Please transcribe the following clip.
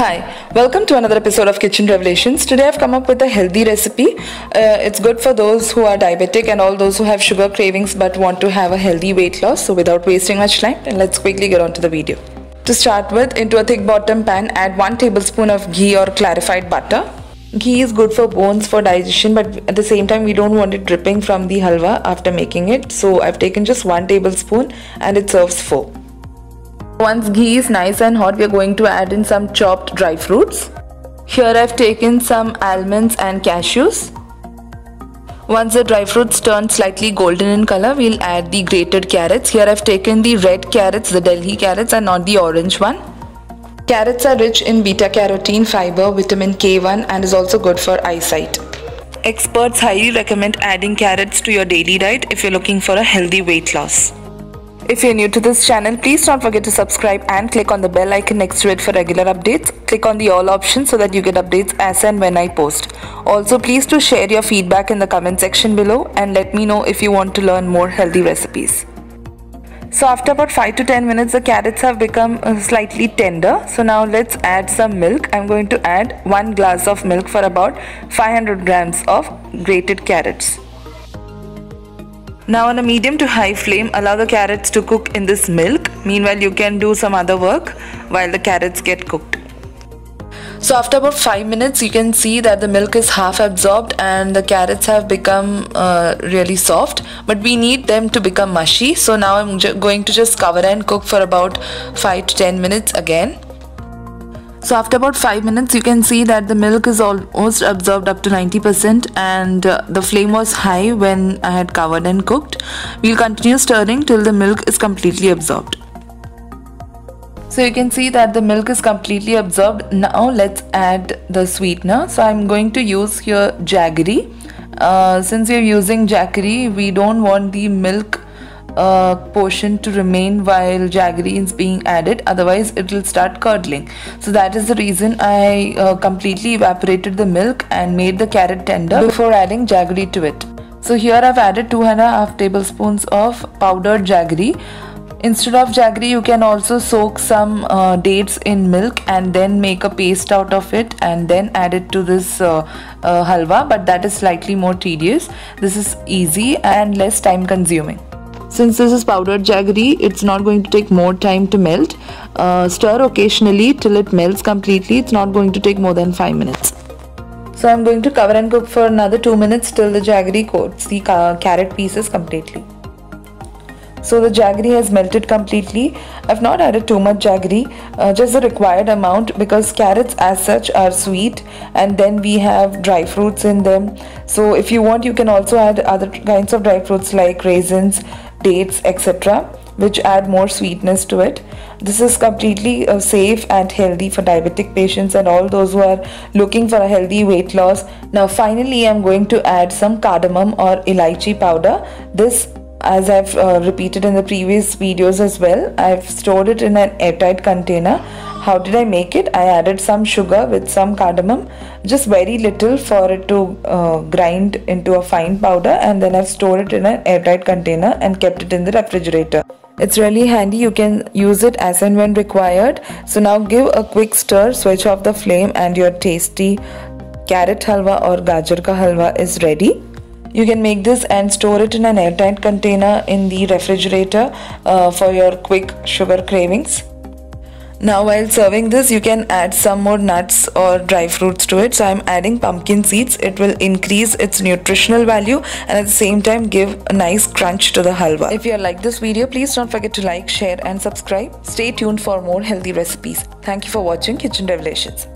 Hi, welcome to another episode of Kitchen Revelations. Today I've come up with a healthy recipe. It's good for those who are diabetic and all those who have sugar cravings but want to have a healthy weight loss. So without wasting much time, let's quickly get on to the video. To start with, into a thick bottom pan, add 1 tablespoon of ghee or clarified butter. Ghee is good for bones, for digestion, but at the same time we don't want it dripping from the halwa after making it. So I've taken just 1 tablespoon and it serves 4. Once ghee is nice and hot, we are going to add in some chopped dry fruits. Here I've taken some almonds and cashews. Once the dry fruits turn slightly golden in color, we'll add the grated carrots. Here I've taken the red carrots, the Delhi carrots, and not the orange one. Carrots are rich in beta-carotene, fiber, vitamin K1 and is also good for eyesight. Experts highly recommend adding carrots to your daily diet if you're looking for a healthy weight loss. If you're new to this channel, please don't forget to subscribe and click on the bell icon next to it for regular updates. Click on the all option so that you get updates as and when I post. Also, please do share your feedback in the comment section below and let me know if you want to learn more healthy recipes. So after about 5 to 10 minutes, the carrots have become slightly tender. So now let's add some milk. I'm going to add 1 glass of milk for about 500 grams of grated carrots. Now on a medium to high flame, allow the carrots to cook in this milk. Meanwhile, you can do some other work while the carrots get cooked. So after about 5 minutes, you can see that the milk is half absorbed and the carrots have become really soft. But we need them to become mushy. So now I'm going to just cover and cook for about 5 to 10 minutes again. So after about 5 minutes, you can see that the milk is almost absorbed up to 90% and the flame was high when I had covered and cooked. We'll continue stirring till the milk is completely absorbed. So you can see that the milk is completely absorbed. Now let's add the sweetener. So I'm going to use here jaggery. Since we're using jaggery, we don't want the milk portion to remain while jaggery is being added, otherwise it will start curdling. So that is the reason I completely evaporated the milk and made the carrot tender before adding jaggery to it. So here I've added 2.5 tablespoons of powdered jaggery. Instead of jaggery, you can also soak some dates in milk and then make a paste out of it and then add it to this halwa, but that is slightly more tedious. This is easy and less time consuming. Since this is powdered jaggery, it's not going to take more time to melt. Stir occasionally till it melts completely. It's not going to take more than 5 minutes. So I'm going to cover and cook for another 2 minutes till the jaggery coats the carrot pieces completely. So the jaggery has melted completely. I've not added too much jaggery, just the required amount, because carrots as such are sweet and then we have dry fruits in them. So if you want, you can also add other kinds of dry fruits like raisins, dates, etc., which add more sweetness to it. This is completely safe and healthy for diabetic patients and all those who are looking for a healthy weight loss. Now finally, I'm going to add some cardamom or elaichi powder. This, as I've repeated in the previous videos as well, I've stored it in an airtight container. How did I make it? I added some sugar with some cardamom, just very little for it to grind into a fine powder, and then I've stored it in an airtight container and kept it in the refrigerator. It's really handy. You can use it as and when required. So now give a quick stir, switch off the flame, and your tasty carrot halwa or gajar ka halwa is ready. You can make this and store it in an airtight container in the refrigerator for your quick sugar cravings. Now while serving this, you can add some more nuts or dry fruits to it. So I'm adding pumpkin seeds. It will increase its nutritional value and at the same time give a nice crunch to the halwa. If you like this video, please don't forget to like, share and subscribe. Stay tuned for more healthy recipes. Thank you for watching Kitchen Revelations.